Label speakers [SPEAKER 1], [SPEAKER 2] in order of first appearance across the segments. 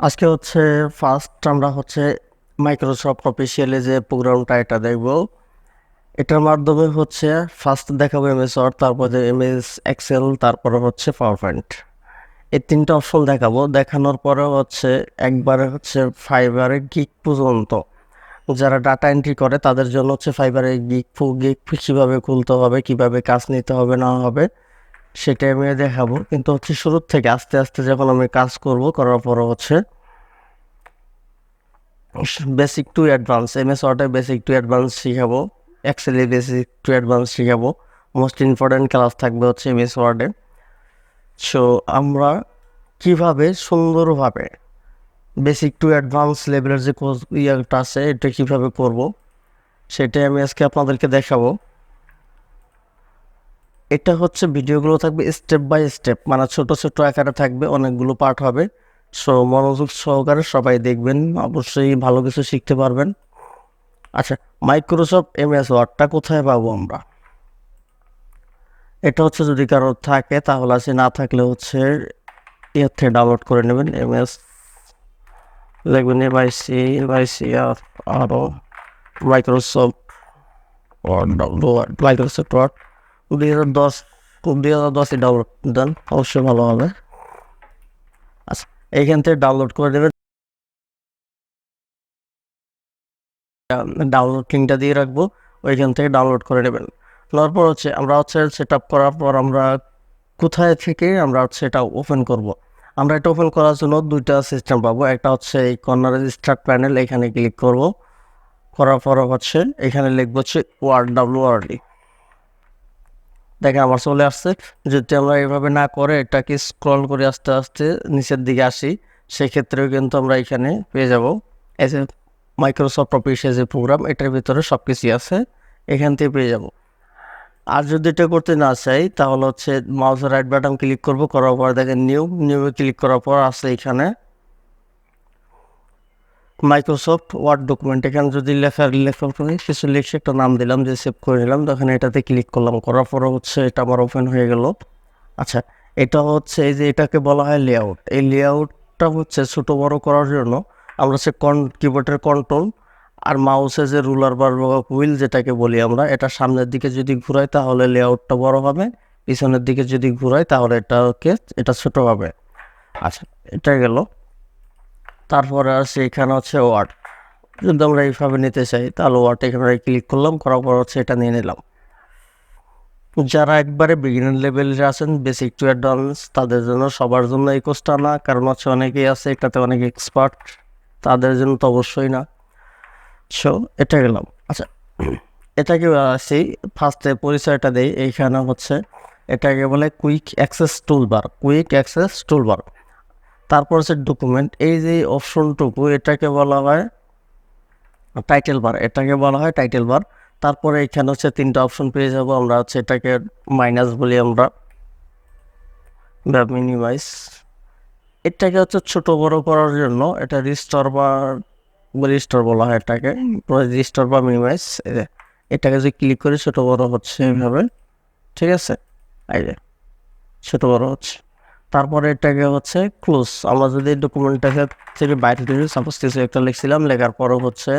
[SPEAKER 1] আজকে হচ্ছে ফার্স্ট আমরা হচ্ছে মাইক্রোসফট অফিসিয়ালি যে প্রোগ্রামটা এটা দেখব। এটার মাধ্যমে হচ্ছে ফার্স্ট দেখাবো এমএস ওয়ার্ড, তারপরে এমএস এক্সেল, তারপরে হচ্ছে পাওয়ার পয়েন্ট। এই তিনটা অপশন দেখাবো। দেখানোর পরে হচ্ছে একবারে হচ্ছে ফাইবারে গিগ পর্যন্ত যারা ডাটা এন্ট্রি করে তাদের জন্য হচ্ছে ফাইবারে গিগ কীভাবে খুলতে হবে, কিভাবে কাজ নিতে হবে না হবে সেটা আমি দেখাবো। কিন্তু হচ্ছে শুরুর থেকে আস্তে আস্তে যখন আমি কাজ করব, করার পরে হচ্ছে বেসিক টু অ্যাডভান্স এমএস ওয়ার্ডে বেসিক টু অ্যাডভান্স শিখাবো, এক্সেলে বেসিক টু অ্যাডভান্স শিখাবো। মোস্ট ইম্পর্ট্যান্ট ক্লাস থাকবে হচ্ছে এমএস ওয়ার্ডে। সো আমরা কিভাবে সুন্দরভাবে বেসিক টু অ্যাডভান্স লেভেলের যে কোর্স ইয়ারটা আছে এটা কীভাবে করব সেটাই আমি আজকে আপনাদেরকে দেখাবো। এটা হচ্ছে ভিডিওগুলো থাকবে স্টেপ বাই স্টেপ, মানে ছোট ছোট আকারে থাকবে, অনেকগুলো পার্ট হবে। সো মনোযোগ সহকারে সবাই দেখবেন, অবশ্যই ভালো কিছু শিখতে পারবেন। আচ্ছা, মাইক্রোসফট এমএস ওয়ার্ডটা কোথায় পাবো আমরা? এটা হচ্ছে যদি কারো থাকে তাহলে আছে, না থাকলে হচ্ছে এর থেকে ডাউনলোড করে নেবেন। এমএস লিখবেন এমআইসি আরও মাইক্রোসফট ওয়ার্ড, মাইক্রোসফট ওয়ার্ড 2010, 2010-এ ডাউনলোড দেন, অবশ্যই ভালো হবে। আচ্ছা, এইখান থেকে ডাউনলোড করে দেবেন। ডাউনলোড লিঙ্কটা দিয়ে রাখবো, ওইখান থেকে ডাউনলোড করে নেবেন। নেওয়ার পর হচ্ছে আমরা হচ্ছে সেট আপ করার পর আমরা কোথায় থেকে আমরা হচ্ছে এটা ওপেন করব। আমরা এটা ওপেন করার জন্য দুইটা সিস্টেম পাবো। একটা হচ্ছে এই কর্নারে স্টার্ট প্যানেল, এখানে ক্লিক করব। করার পর হচ্ছে এখানে লিখবো হচ্ছে ওয়ার্ড, WRD। দেখেন আমার চলে আসছে। যদি আমরা এভাবে না করে এটাকে স্ক্রল করে আস্তে আস্তে নিচের দিকে আসি, সেক্ষেত্রেও কিন্তু আমরা এখানে পেয়ে যাব এজ এ মাইক্রোসফট অফিস যে প্রোগ্রাম, এটার ভিতরে সব কিছুই আছে, এখান থেকে পেয়ে যাব। আর যদি এটা করতে না চাই তাহলে হচ্ছে মাউসের রাইট বাটন ক্লিক করব, করার পর দেখেন নিউ ক্লিক করার পর আছে এখানে মাইক্রোসফট ওয়ার্ড ডকুমেন্ট। এখানে যদি লেখার কিছু লিখে একটা নাম দিলাম, যে সেভ করে নিলাম, তখন এটাতে ক্লিক করলাম, করার পর হচ্ছে এটা আমার ওপেন হয়ে গেল। আচ্ছা, এটা হচ্ছে এই যে এটাকে বলা হয় লেআউট। এই লেআউটটা হচ্ছে ছোট বড় করার জন্য আমরা হচ্ছে কিবোর্ডের কন্ট্রোল আর মাউসে যে রুলার বা হুইল যেটাকে বলি আমরা, এটা সামনের দিকে যদি ঘুরাই তাহলে লেআউটটা বড় হবে, পিছনের দিকে যদি ঘুরাই তাহলে এটা ছোট হবে। আচ্ছা, এটা গেল। তারপরে আছে এখানে হচ্ছে ওয়ার্ড। যদি আমরা এইভাবে নিতে চাই তাহলে ওয়ার্ড এখানে ক্লিক করলাম, করার পর হচ্ছে এটা নিয়ে নিলাম। যারা একবারে বিগিনার লেভেলে আছেন, বেসিক টু অ্যাডভান্স, তাদের জন্য, সবার জন্য এই কোর্সটা না, কারণ হচ্ছে অনেকেই আছে এটাতে অনেক এক্সপার্ট, তাদের জন্য তো অবশ্যই না। সো এটা গেলাম। আচ্ছা, এটাকে আসি, ফার্স্টে পরিচয়টা দেই। এইখানে হচ্ছে এটাকে বলে quick access toolbar, quick access toolbar. তারপর হচ্ছে ডকুমেন্ট, এই যে অপশনটুকু এটাকে বলা হয় টাইটেল বার, এটাকে বলা হয় টাইটেল বার। তারপরে এখানে হচ্ছে তিনটা অপশন পেয়ে যাব আমরা, হচ্ছে এটাকে মাইনাস বলি আমরা, বা মিনিমাইজ। এটাকে হচ্ছে ছোট বড় করার জন্য এটা রিস্টোর বলা হয় এটাকে, রিস্টোর বা মিনিমাইজ। এটাকে যদি ক্লিক করি ছোট বড় হচ্ছে এইভাবে, ঠিক আছে, এই যে ছোট বড় হচ্ছে। তারপরে এটাকে হচ্ছে ক্লোজ। আমরা যদি ডকুমেন্টটাকে থেকে বাইরে দিই, সাপোজ কিছু একটা লিখছিলাম, লেখার পরও হচ্ছে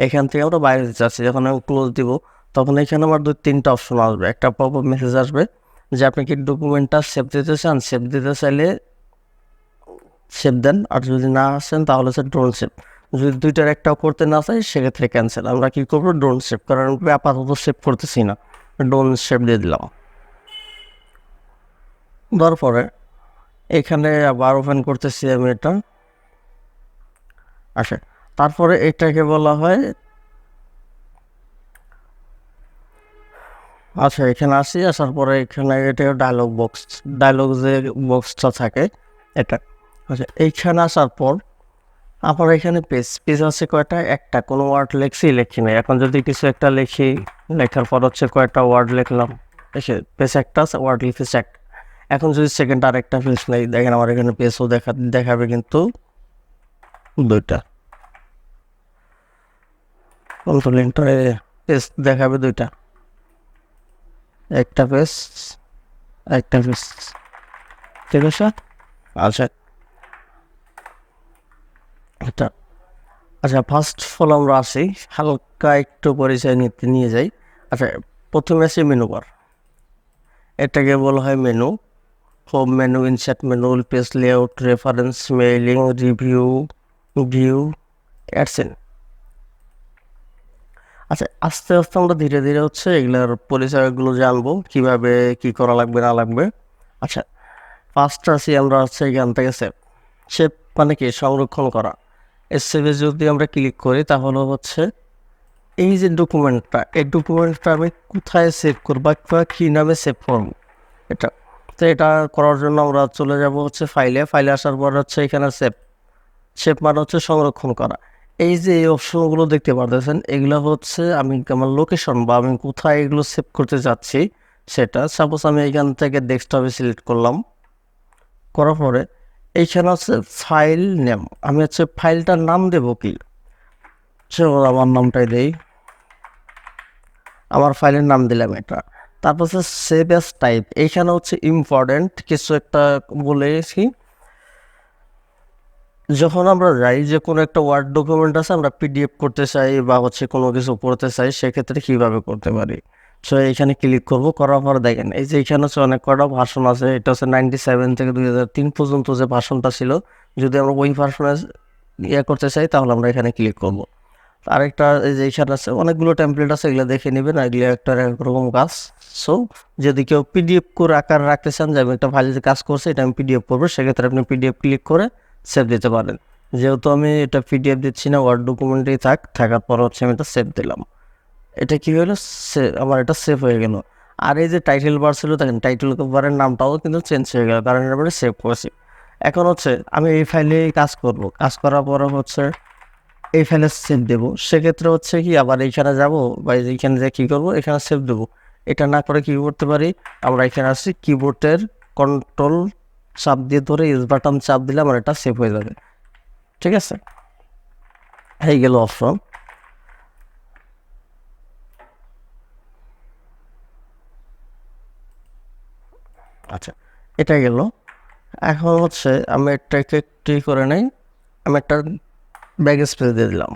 [SPEAKER 1] এখান থেকে আমরা বাইরে দিতে চাচ্ছি, যখন আমি ক্লোজ দিব তখন এখানে আমার তিনটা অপশন আসবে। একটা পপ আপ মেসেজ আসবে যে আপনি কি ডকুমেন্টটা সেভ দিতে চান, সেভ দিতে চাইলে সেভ দেন, আর যদি না আসেন তাহলে হচ্ছে ডোন্ট সেভ। যদি দুইটার একটাও করতে না চাই সেক্ষেত্রে ক্যান্সেল। আমরা কি করবো, ডোন্ট সেভ, কারণ আমি আপাতত সেভ করতেছি না, ডোন্ট সেভ দিয়ে দিলাম। দেওয়ার পরে এখানে আবার ওপেন করতেছি আমি এটা। আচ্ছা, তারপরে এটাকে বলা হয়, আচ্ছা এখানে আসি, আসার পরে এখানে এটা ডায়লগ বক্স, ডায়লগ যে বক্সটা থাকে এটা। আচ্ছা, এইখানে আসার পর আবার এখানে পেজ আছে কয়টা, একটা, কোনো ওয়ার্ড লিখি না। এখন যদি কিছু একটা লিখি, লেখার পর হচ্ছে কয়টা ওয়ার্ড লিখলাম, এসে পেজ একটা আছে, ওয়ার্ড লিখেছে একটা। এখন যদি সেকেন্ড আর একটা পেজ নেই, দেখেন আমার এখানে পেজও দেখাবে কিন্তু দুইটা, কন্ট্রোল এন্টারে পেজ দেখাবে দুইটা, একটা পেজ, একটা পেজ, ঠিক আছে। আচ্ছা, এটা আচ্ছা, ফার্স্ট অফ অল আমরা আসি, হালকা একটু পরিচয় নিয়ে যাই। আচ্ছা, প্রথমে আসি মেনু বার। এটাকে বলা হয় menu. Home menu, insert menu, page layout, reference, mailing, review, view, AdSense. আচ্ছা, আস্তে আস্তে আমরা ধীরে ধীরে হচ্ছে এগুলোর পরিচয়গুলো জানবো, কিভাবে কি করা লাগবে না লাগবে। আচ্ছা, ফার্স্ট আসি আমরা হচ্ছে এখান থেকে সেভ। সেভ মানে কি? সংরক্ষণ করা। এই সেভে যদি আমরা ক্লিক করি তাহলে হচ্ছে এই যে ডকুমেন্টটা, এই ডকুমেন্টটা আমি কোথায় সেভ করবো বা কী নামে সেভ করবো, এটা। তো এটা করার জন্য আমরা চলে যাব হচ্ছে ফাইলে। ফাইলে আসার পর হচ্ছে এখানে সেভ। সেভ মানে হচ্ছে সংরক্ষণ করা। এই যে এই অপশনগুলো দেখতে পারতেছেন, এগুলো হচ্ছে আমি আমার লোকেশন বা আমি কোথায় এগুলো সেভ করতে যাচ্ছি সেটা। সাপোজ আমি এখান থেকে ডেস্কটপে সিলেক্ট করলাম, করার পরে এইখানে হচ্ছে ফাইল নেম। আমি হচ্ছে ফাইলটার নাম দেবো কি? সে আমার নামটাই দেই, আমার ফাইলের নাম দিলাম এটা। তারপর হচ্ছে সেভ অ্যাজ টাইপ। এইখানে হচ্ছে ইম্পর্টেন্ট কিছু একটা বলেছি। যখন আমরা যাই যে কোনো একটা ওয়ার্ড ডকুমেন্ট আছে, আমরা পিডিএফ করতে চাই বা হচ্ছে কোনো কিছু পড়তে চাই, সেক্ষেত্রে কীভাবে করতে পারি। সো এখানে ক্লিক করবো, করার পর দেখেন এই যে এখানে হচ্ছে অনেক কটা ভার্সন আছে। এটা হচ্ছে 97 থেকে 2003 পর্যন্ত যে ভার্সনটা ছিল। যদি আমরা ওই ভার্সনে করতে চাই তাহলে আমরা এখানে ক্লিক করবো। আরেকটা এই যে এখানে আছে অনেকগুলো টেমপ্লেট আছে, এগুলো দেখে নেবেন। এগুলো একটা একরকম কাজ। সো যদি কেউ পিডিএফ করে আকার রাখতে চান যে আমি একটা ফাইলে যে কাজ করছি এটা আমি পিডিএফ করবো, সেক্ষেত্রে আপনি পিডিএফ ক্লিক করে সেভ দিতে পারেন। যেহেতু আমি এটা পিডিএফ দিচ্ছি না, ওয়ার্ড ডকুমেন্টেই থাকার পর হচ্ছে আমি এটা সেভ দিলাম। এটা কি হলো? আমার এটা সেভ হয়ে গেল। আর এই যে টাইটেল বার ছিল, দেখেন টাইটেল বারের নামটাও কিন্তু চেঞ্জ হয়ে গেল, কারণ এবারে সেভ করেছি। এখন হচ্ছে আমি এই ফাইলে কাজ করব, কাজ করার পরে হচ্ছে এই ফাইলে সেভ দেবো। সেক্ষেত্রে হচ্ছে কি আবার এইখানে যাব বা এইখানে যে কী করবো, এখানে সেভ দেবো। এটা না করে কী করতে পারি, আমরা এখানে আসছি কিবোর্ডের কন্ট্রোল চাপ দিয়ে ধরে এস বাটন চাপ দিলে আমার এটা সেভ হয়ে যাবে। ঠিক আছে, হয়ে গেল অপশন। আচ্ছা, এটা গেল। এখন হচ্ছে আমি এটাকে একটু করে নেই, আমি একটা ব্যাক স্পেস দিয়ে দিলাম,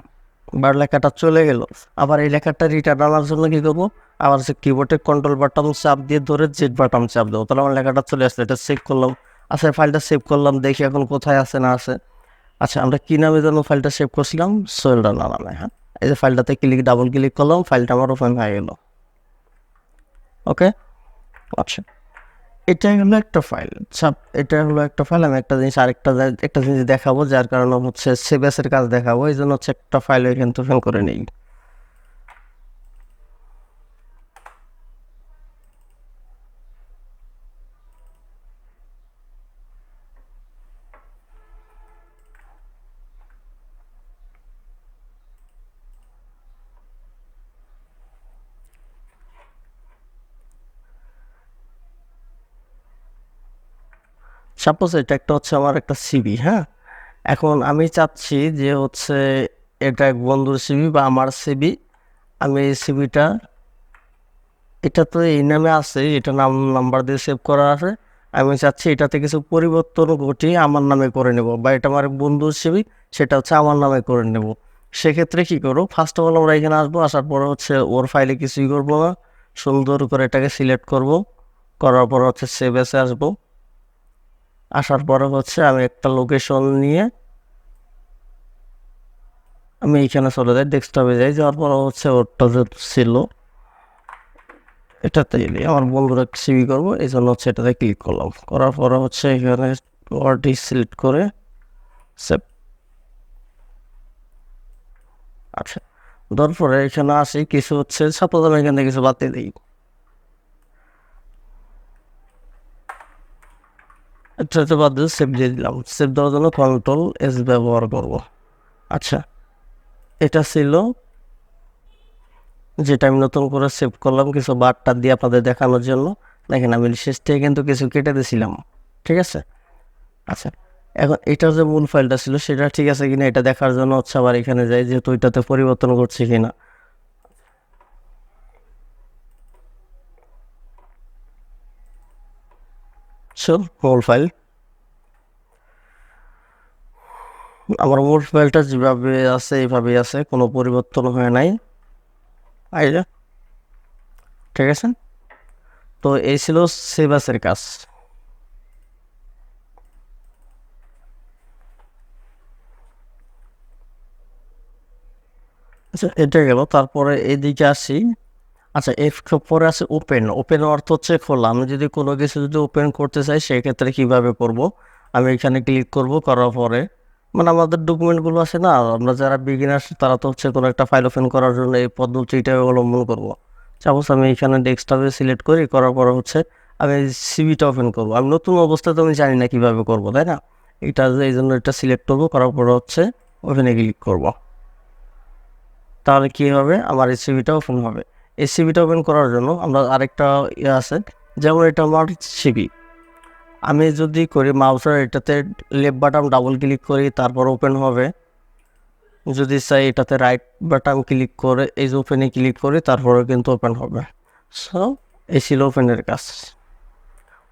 [SPEAKER 1] বার লেখাটা চলে গেল। আবার এই লেখাটা রিটার্ন আনার জন্য কী করবো, আবার সে কিবোর্ডে কন্ট্রোল বাটন চাপ দিয়ে ধরে জেড বাটন চাপ দেবো, তাহলে আমার লেখাটা চলে আসলো। এটা সেভ করলাম। আচ্ছা, ফাইলটা সেভ করলাম, দেখি এখন কোথায় আছে না আছে। আচ্ছা, আমরা কী নামে যেন ফাইলটা সেভ করছিলাম, সোহেল রানা নামে। হ্যাঁ, এই যে ফাইলটাতে ডাবল ক্লিক করলাম, ফাইলটা আমার ওপেন হয়ে গেল। ওকে, আচ্ছা, এটা হলো একটা ফাইল। এটা হলো একটা ফাইল। আমি একটা জিনিস একটা জিনিস দেখাবো, যার কারণে হচ্ছে সেভ এর কাজ দেখাবো, এই জন্য হচ্ছে একটা ফাইল এখান থেকে ওপেন করে নিই। সাপোজ এটা একটা হচ্ছে আমার একটা সিভি। হ্যাঁ, এখন আমি চাচ্ছি যে হচ্ছে এটা এক বন্ধুর সিভি বা আমার সিভি। আমি এই সিভিটা, এটা তো এই নামে আছে, এটা নাম্বার দিয়ে সেভ করা আছে। আমি চাচ্ছি এটাতে কিছু পরিবর্তন ঘটিয়ে আমার নামে করে নেব, বা এটা আমার বন্ধুর সিভি, সেটা হচ্ছে আমার নামে করে নেব। সেক্ষেত্রে কী করবো, ফার্স্ট অফ অল আমরা এখানে আসবো। আসার পরে হচ্ছে ওর ফাইলে কিছুই করবো না, সুন্দর করে এটাকে সিলেক্ট করব। করার পর হচ্ছে সেভ এসে আসবো। আসার পরে হচ্ছে আমি একটা লোকেশন নিয়ে আমি এইখানে চলে যাই, ডেস্কটপে যাই। যাওয়ার পর হচ্ছে ওরটা যে ছিল এটাতে আমার বন্ধুরা সিভি করবো, এই জন্য হচ্ছে এটাতে ক্লিক করলাম। করার পরে হচ্ছে এখানে ওয়ার্ডটি সিলেক্ট করে সেভ। আচ্ছা, দেওয়ার পরে এখানে আসি কিছু হচ্ছে, সাপোজ আমি এখান থেকে কিছু বাদ দিয়ে দিই, এটাতে বাদ দিয়ে সেভ দিয়ে দিলাম। সেভ দেওয়ার জন্য কন্ট্রোল এস ব্যবহার করব। আচ্ছা, এটা ছিল যেটা আমি নতুন করে সেভ করলাম কিছু বারটা দিয়ে আপনাদের দেখানোর জন্য। দেখেন আমি শেষ থেকে কিন্তু কিছু কেটে দিয়েছিলাম। ঠিক আছে, আচ্ছা, এখন এটার যে মূল ফাইলটা ছিল সেটা ঠিক আছে কিনা এটা দেখার জন্য হচ্ছে আবার এখানে যাই, যেহেতু এটাতে পরিবর্তন করছি কিনা। মূল ফাইল, আমার মূল ফাইলটা যেভাবে আছে এইভাবেই আছে, কোনো পরিবর্তন হয় নাই। আইডিয়া, ঠিক আছে। তো এই ছিল সেভাসের কাজ। আচ্ছা, এটা গেল। তারপরে এদিকে আসি। আচ্ছা, এর পরে আছে ওপেন। ওপেন অর্থ হচ্ছে খোলা। আমি যদি কোনো কিছু যদি ওপেন করতে চাই সেক্ষেত্রে কিভাবে করব, আমি এখানে ক্লিক করব। করার পরে মানে আমাদের ডকুমেন্টগুলো আছে না, আমরা যারা বিগিনার্স তারা তো হচ্ছে কোনো একটা ফাইল ওপেন করার জন্য এই পদ্ধতিটা অবলম্বন করব। সাপোজ আমি এখানে ডেস্কটপে সিলেক্ট করি, করার পরে হচ্ছে আমি সিভিটা ওপেন করব। আমি নতুন অবস্থাতে আমি জানি না কিভাবে করব, তাই না? এটা এই জন্য এটা সিলেক্ট করবো, করার পরে হচ্ছে ওপেনে ক্লিক করব। তাহলে কি হবে, আমার এই সিভিটা ওপেন হবে। এই সিভিটা ওপেন করার জন্য আমরা আরেকটা ইয়ে আছে, যেমন এটা আমার সিভি। আমি যদি করি মাউসের এটাতে লেফট বাটন ডাবল ক্লিক করি, তারপর ওপেন হবে। যদি চাই এটাতে রাইট বাটন ক্লিক করে এই যে ওপেনে ক্লিক করি, তারপরে কিন্তু ওপেন হবে। সো এই ছিল ওপেনের কাজ।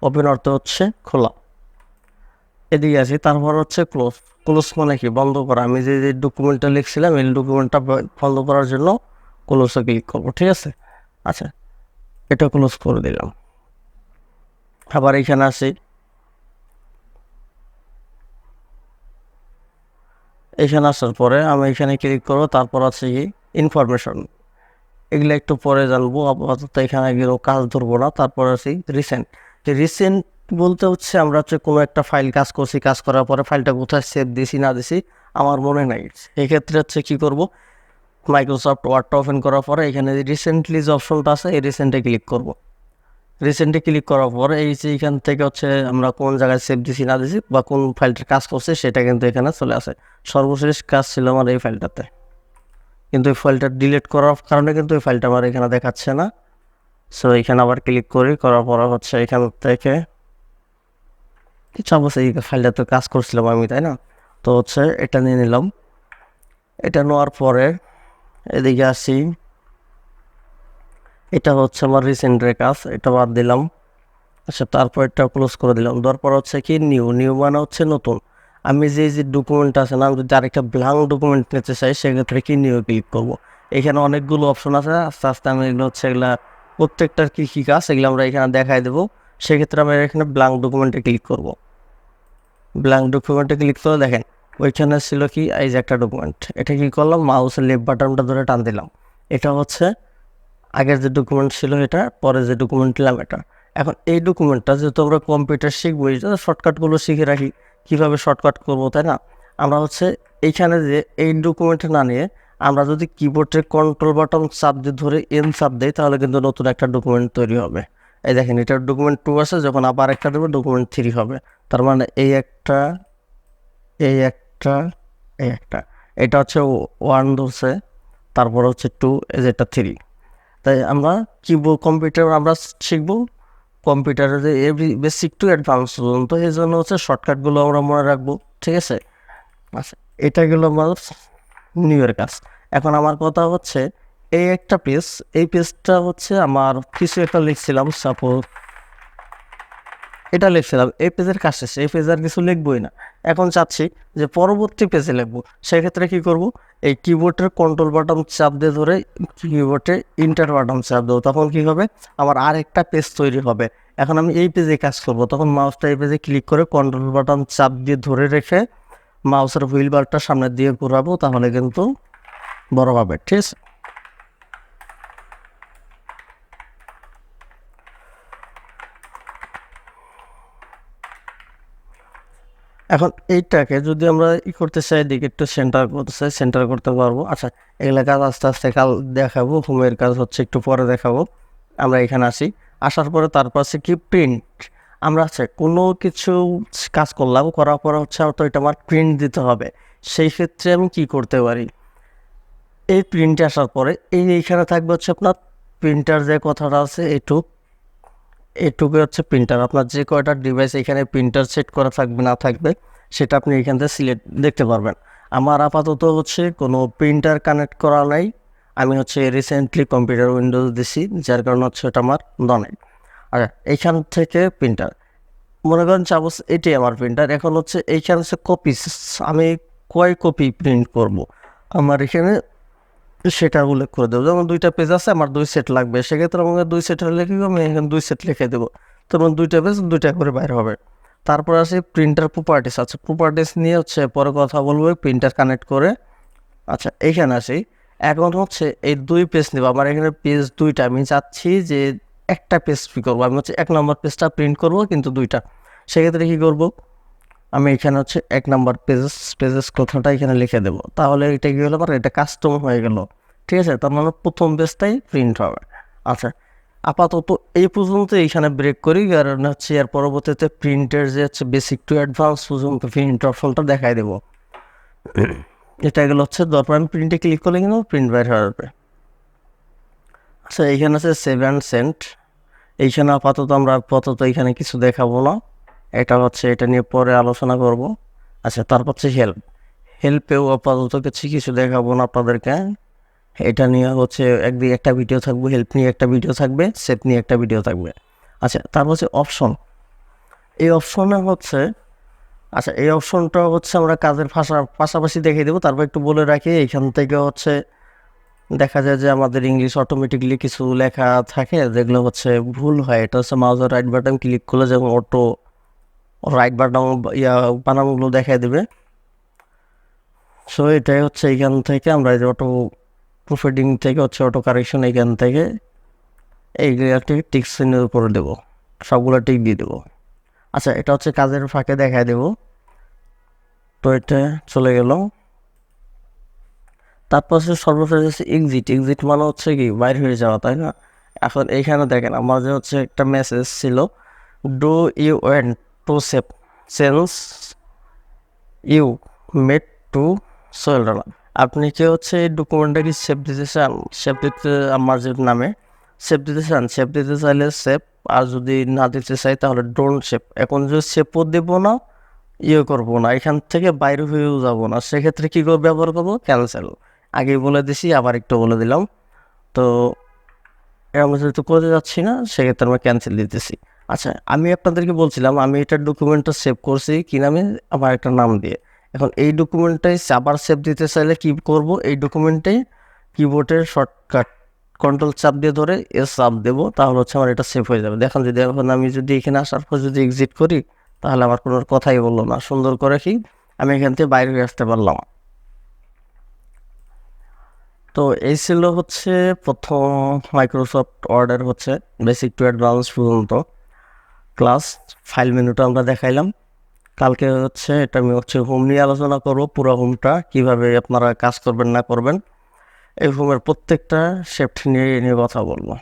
[SPEAKER 1] ওপেন অর্থ হচ্ছে খোলা। এদিকে আছি। তারপর হচ্ছে ক্লোজ। ক্লোজ মানে কি, বন্ধ করা। আমি যে যে ডকুমেন্টটা লিখছিলাম এই ডকুমেন্টটা বন্ধ করার জন্য ক্লোজে ক্লিক করবো, ঠিক আছে। আচ্ছা, এটা ক্লোজ করে দিলাম। আবার এখানে আসি। এখানে আসার পরে আমি এখানে ক্লিক করবো। তারপর আছে কি ইনফরমেশন, এগুলো একটু পরে জানবো, আপাতত এখানে গেলেও কাজ ধরবো না। তারপর আছি রিসেন্ট। রিসেন্ট বলতে হচ্ছে আমরা হচ্ছে কোনো একটা ফাইল কাজ করছি, কাজ করার পরে ফাইলটা কোথায় সেভ দিছি না দিছি আমার মনে নাই। এক্ষেত্রে হচ্ছে কি করব, মাইক্রোসফট ওয়ার্ডটা ওপেন করার পরে এখানে রিসেন্টলি যে অপশনটা আছে এই রিসেন্টে ক্লিক করব। রিসেন্টে ক্লিক করার পরে এই যে এখান থেকে হচ্ছে আমরা কোন জায়গায় সেভ দিছি না দিছি বা কোন ফাইলটার কাজ করছে সেটা কিন্তু এখানে চলে আসে। সর্বশেষ কাজ ছিল আমার এই ফাইলটাতে, কিন্তু এই ফাইলটা ডিলিট করার কারণে কিন্তু এই ফাইলটা আমার এখানে দেখাচ্ছে না। সো এখানে আবার ক্লিক করি, করার পর হচ্ছে এখান থেকে কিছু অবশ্যই এই ফাইলটা তো কাজ করছিলাম আমি, তাই না? তো হচ্ছে এটা নিয়ে নিলাম। এটা নেওয়ার পরে এদিকে আসি। এটা হচ্ছে আমার রিসেন্টের কাজ, এটা বাদ দিলাম। আচ্ছা, তারপর এটা ক্লোজ করে দিলাম। তারপর হচ্ছে কি নিউ। নিউ মানে হচ্ছে নতুন। আমি যে যে ডকুমেন্ট আছে না, আমি যদি আরেকটা ব্ল্যাঙ্ক ডকুমেন্ট নিতে চাই সেক্ষেত্রে কি নিউ ক্লিক করবো। এখানে অনেকগুলো অপশন আছে, আস্তে আস্তে আমি এগুলো হচ্ছে এগুলা প্রত্যেকটার কী কী কাজ এগুলো আমরা এখানে দেখাই দেবো। সেক্ষেত্রে আমরা এখানে ব্ল্যাঙ্ক ডকুমেন্টে ক্লিক করব। ব্ল্যাঙ্ক ডকুমেন্টে ক্লিক করে দেখেন ওইখানে ছিল কি এই যে একটা ডকুমেন্ট, এটা কি করলাম, মাউসের লেফট বাটনটা ধরে টান দিলাম। এটা হচ্ছে আগের যে ডকুমেন্ট ছিল এটা, পরে যে ডকুমেন্ট নিলাম এটা। এখন এই ডকুমেন্টটা যেহেতু আমরা কম্পিউটার শিখবো, এই শর্টকাটগুলো শিখে রাখি কীভাবে শর্টকাট করবো, তাই না? আমরা হচ্ছে এইখানে যে এই ডকুমেন্টে না নিয়ে আমরা যদি কিবোর্ডের কন্ট্রোল বাটন চাপ দিয়ে ধরে এন চাপ দিই তাহলে কিন্তু নতুন একটা ডকুমেন্ট তৈরি হবে। এই দেখেন এটা ডকুমেন্ট 2 আছে, যখন আবার একটা দেবো ডকুমেন্ট 3 হবে। তার মানে এই একটা, এই একটা, এই একটা, এটা হচ্ছে 1 ধরছে, তারপর হচ্ছে 2, এই যে এটা 3। তাই আমরা কিবোর্ড কম্পিউটার আমরা শিখবো কম্পিউটারের যে বেসিক টু অ্যাডভান্স পর্যন্ত, এই জন্য হচ্ছে শর্টকাটগুলো আমরা মনে রাখবো, ঠিক আছে। আচ্ছা, এটা গেলো আমার নিউ এর কাজ। এখন আমার কথা হচ্ছে এই একটা পেজ, এই পেজটা হচ্ছে আমার কিছু একটা লিখছিলাম, সাপোজ এটা লিখছিলাম, এই পেজের কাজ শেষে এই পেজে আর কিছু লিখবই না। এখন চাচ্ছি যে পরবর্তী পেজে লিখবো, সেক্ষেত্রে কি করব, এই কিবোর্ডের কন্ট্রোল বাটন চাপ দিয়ে ধরে কিবোর্ডে ইন্টার বাটন চাপ দেবো, তখন কি হবে আমার আর একটা পেজ তৈরি হবে। এখন আমি এই পেজে কাজ করব, তখন মাউসটা এই পেজে ক্লিক করে কন্ট্রোল বাটন চাপ দিয়ে ধরে রেখে মাউসের হুইল বারটা সামনের দিকে ঘোরাবো, তাহলে কিন্তু বড় হবে, ঠিক আছে। এখন এইটাকে যদি আমরা করতে চাই, দিকে একটু সেন্টার করতে চাই, সেন্টার করতে পারবো। আচ্ছা, এগুলা কাজ আস্তে আস্তে কাল দেখাবো, হোমের কাজ হচ্ছে একটু পরে দেখাবো। আমরা এখানে আসি, আসার পরে তারপর আছে কি প্রিন্ট। আমরা আছে কোনো কিছু কাজ করলাম, করার পরে হচ্ছে তো এটা আমার প্রিন্ট দিতে হবে। সেই ক্ষেত্রে আমি কি করতে পারি, এই প্রিন্টে আসার পরে এইখানে থাকবে হচ্ছে আপনার প্রিন্টার যে কথাটা আছে এটুকু হচ্ছে প্রিন্টার। আপনার যে কয়টা ডিভাইস এখানে প্রিন্টার সেট করা থাকবে না থাকবে সেটা আপনি এখান থেকে সিলেক্ট দেখতে পারবেন। আমার আপাতত হচ্ছে কোনো প্রিন্টার কানেক্ট করা নাই, আমি হচ্ছে রিসেন্টলি কম্পিউটার উইন্ডোজ দিছি, যার কারণে হচ্ছে এটা আমার নাই। আর এইখান থেকে প্রিন্টার মনে করেন চাপোজ এটাই আমার প্রিন্টার। এখন হচ্ছে এইখানে হচ্ছে কপিস, আমি কয় কপি প্রিন্ট করব আমার এখানে সেটা উল্লেখ করে দেবো। যেমন 2টা পেজ আছে, আমার 2 সেট লাগবে, সেক্ষেত্রে আমাকে 2 সেট লিখে আমি এখানে 2 সেট লিখে দেবো। তখন 2টা পেজ 2টা করে বাইর হবে। তারপর আসে প্রিন্টার প্রপার্টিস। আচ্ছা, প্রপার্টিস নিয়ে হচ্ছে পরে কথা বলবো, প্রিন্টার কানেক্ট করে। আচ্ছা, এইখানে আসি। এখন হচ্ছে এই 2 পেজ নেব, আমার এখানে পেজ 2টা, আমি চাচ্ছি যে একটা পেজ কী করবো, আমি হচ্ছে 1 নম্বর পেজটা প্রিন্ট করব কিন্তু 2টা। সেক্ষেত্রে কী করব, আমি এখানে হচ্ছে 1 নম্বর পেজেস কথাটা এখানে লিখে দেবো। তাহলে এটা কী হলো, আমার এটা কাস্টম হয়ে গেল। ঠিক আছে, তার মানে প্রথম পেজটাই প্রিন্ট হবে। আচ্ছা, আপাতত এই পর্যন্ত এইখানে ব্রেক করি, কারণ হচ্ছে এর পরবর্তীতে প্রিন্টের যে হচ্ছে বেসিক টু অ্যাডভান্স পর্যন্ত প্রিন্ট অপশনটা দেখাই দেবো। এটা গেলো হচ্ছে, তারপর আমি প্রিন্টে ক্লিক করলে কিন্তু প্রিন্ট বের হয়ে যাবে। আচ্ছা, এইখানে আছে 7 সেন্ট। এইখানে আপাতত এইখানে কিছু দেখাবো না, এটা হচ্ছে এটা নিয়ে পরে আলোচনা করব। আচ্ছা, তারপর হচ্ছে হেল্পেও আপাতত কিছু দেখাবো না আপনাদেরকে। এটা নিয়ে হচ্ছে একদিকে একটা ভিডিও থাকবে, হেল্প নিয়ে একটা ভিডিও থাকবে, সেট নিয়ে একটা ভিডিও থাকবে। আচ্ছা, তারপর হচ্ছে অপশন। এই অপশনে হচ্ছে, আচ্ছা এই অপশনটা হচ্ছে আমরা কাজের পাশাপাশি দেখিয়ে দেবো। তারপর একটু বলে রাখি, এইখান থেকে হচ্ছে দেখা যায় যে আমাদের ইংলিশ অটোমেটিকলি কিছু লেখা থাকে যেগুলো হচ্ছে ভুল হয়। এটা হচ্ছে মাউসের রাইট বাটন ক্লিক করলে যেমন অটো রাইট বাটন বানানগুলো দেখাই দেবে। সো এটাই হচ্ছে এইখান থেকে আমরা এই যে অটো প্রুফরিডিং থেকে হচ্ছে অটো কারেকশন, এইখান থেকে এইগুলো টিক চিহ্নের উপরে দেবো, সবগুলো টিক দিয়ে দেবো। আচ্ছা, এটা হচ্ছে কাজের ফাঁকে দেখাই দেবো। তো এটা চলে গেল। তারপর হচ্ছে সর্বশেষ হচ্ছে এক্সিট মানে হচ্ছে কি বাইর হয়ে যাওয়া, তাই না? এখন এইখানে দেখেন আমার যে হচ্ছে একটা মেসেজ ছিল, do you went to save sense you made to Sohel Rana. আপনি কি হচ্ছে এই ডকুমেন্টটা কি সেভ দিতে চান? সেভ দিতে আমার যে নামে সেভ দিতে চান, সেভ দিতে চাইলে সেভ, আর যদি না দিতে চাই তাহলে ডোন্ট সেভ। এখন যদি সেভও দেবো না, করবো না, এখান থেকে বাইরে হয়েও যাবো না, সেক্ষেত্রে কী করে ব্যবহার করবো, ক্যান্সেল। আগেই বলে দিছি, আবার একটু বলে দিলাম। তো আমরা যেহেতু করে যাচ্ছি না, সেক্ষেত্রে আমরা ক্যান্সেল দিতেছি। আচ্ছা, আমি আপনাদেরকে বলছিলাম আমি এটার ডকুমেন্টটা সেভ করছি কি নামে, আমার একটা নাম দিয়ে। এখন এই ডকুমেন্টটাই আবার সেভ দিতে চাইলে কি করব, এই ডকুমেন্টে কিবোর্ডের শর্টকাট কন্ট্রোল চাপ দিয়ে ধরে চাপ দেবো, তাহলে হচ্ছে আমার এটা সেভ হয়ে যাবে। দেখেন, যদি এখন আমি যদি এখানে আসার পর যদি এক্সিট করি, তাহলে আমার কোনো কথাই বললো না, সুন্দর করে কি আমি এখান থেকে বাইরে হয়ে আসতে পারলাম। তো এই ছিল হচ্ছে প্রথম মাইক্রোসফট ওয়ার্ডের হচ্ছে বেসিক টু অ্যাডভান্স পর্যন্ত ক্লাস। ফাইল মেনুটা আমরা দেখাইলাম। কালকে হচ্ছে এটা আমি হচ্ছে হোম নিয়ে আলোচনা করবো, পুরো হোমটা কীভাবে আপনারা কাজ করবেন না করবেন, এই হোমের প্রত্যেকটা শেফট নিয়ে কথা বলবো।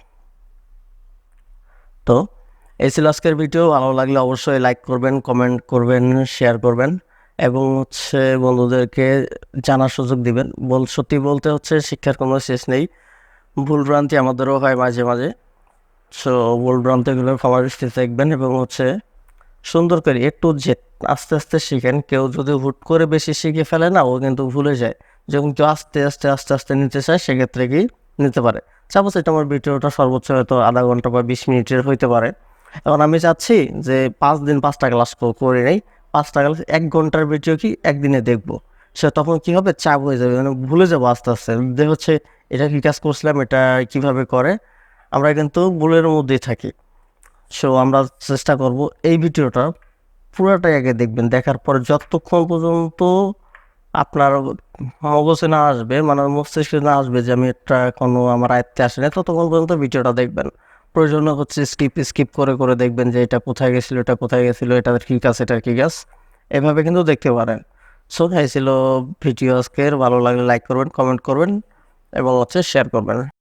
[SPEAKER 1] তো এই ছিল আজকের ভিডিও। ভালো লাগলে অবশ্যই লাইক করবেন, কমেন্ট করবেন, শেয়ার করবেন এবং হচ্ছে বন্ধুদেরকে জানার সুযোগ দিবেন। সত্যি বলতে হচ্ছে শিক্ষার কোনো শেষ নেই, ভুলভ্রান্তি আমাদেরও হয় মাঝে মাঝে। সো ভুলভ্রান্তিগুলো ক্ষমার দৃষ্টিতে দেখবেন এবং হচ্ছে সুন্দর করে একটু আস্তে আস্তে শিখেন। কেউ যদি হুট করে বেশি শিখে ফেলে না, ও কিন্তু ভুলে যায়। যখন কেউ আস্তে আস্তে নিতে চায়, সেক্ষেত্রে কি নিতে পারে। সাপোজ এটা আমার ভিডিওটা সর্বোচ্চ হয়তো আধা ঘন্টা বা 20 মিনিটের হইতে পারে। এখন আমি চাচ্ছি যে 5 দিন 5টা ক্লাস করে নেই, 5টা ক্লাস 1 ঘন্টার ভিডিও কি একদিনে দেখবো, সে তখন কি হবে, চাপ হয়ে যাবে, মানে ভুলে যাবো আস্তে আস্তে যে হচ্ছে এটা কি কাজ করছিলাম, এটা কিভাবে করে। আমরা কিন্তু ভুলের মধ্যেই থাকি। সো আমরা চেষ্টা করব এই ভিডিওটা পুরোটাই আগে দেখবেন, দেখার পরে যতক্ষণ পর্যন্ত আপনার মগজে না আসবে, মানে মস্তিষ্কে না আসবে যে আমি এটা কোনো আমার আয়ত্তে আসে না, ততক্ষণ পর্যন্ত ভিডিওটা দেখবেন। প্রয়োজনে হচ্ছে স্কিপ করে দেখবেন যে এটা কোথায় গেছিলো, এটা কী কাজ, এটা কী কাজ, এভাবে কিন্তু দেখতে পারেন। সো এই ছিল ভিডিও আজকের। ভালো লাগলে লাইক করবেন, কমেন্ট করবেন এবং হচ্ছে শেয়ার করবেন।